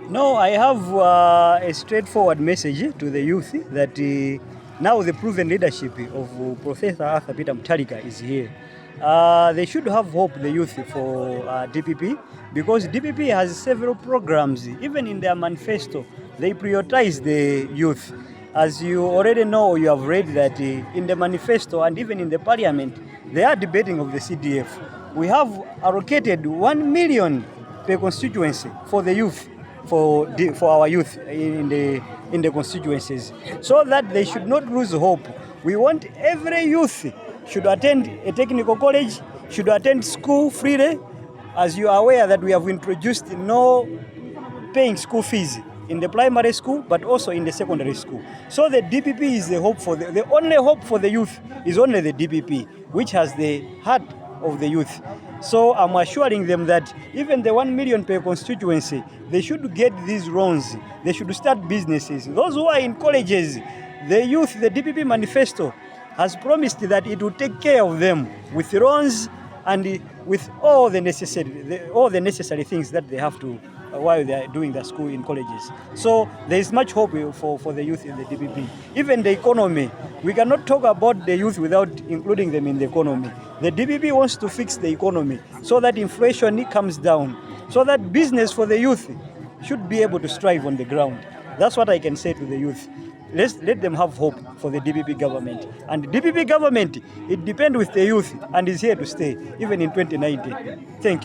No, I have a straightforward message to the youth that now the proven leadership of Professor Arthur Peter Mutharika is here. They should have hope, the youth, for DPP, because DPP has several programs. Even in their manifesto, they prioritize the youth. As you already know, you have read that in the manifesto and even in the parliament, they are debating of the CDF. We have allocated 1 million per constituency for the youth, for our youth in the constituencies, so that they should not lose hope. We want every youth should attend a technical college, should attend school freely. As you are aware that we have introduced no paying school fees in the primary school, but also in the secondary school. So the DPP is the hope for the only hope for the youth is only the DPP, which has the heart of the youth. So I'm assuring them that even the 1 million per constituency, they should get these loans. They should start businesses. Those who are in colleges, the youth, the DPP manifesto has promised that it will take care of them with loans and with all the necessary things that they have to while they are doing their school in colleges. So there is much hope for the youth in the DPP. Even the economy, we cannot talk about the youth without including them in the economy. The DPP wants to fix the economy so that inflation comes down, so that business for the youth should be able to strive on the ground. That's what I can say to the youth. Let them have hope for the DPP government. And the DPP government, it depends with the youth and is here to stay, even in 2019. Thank you.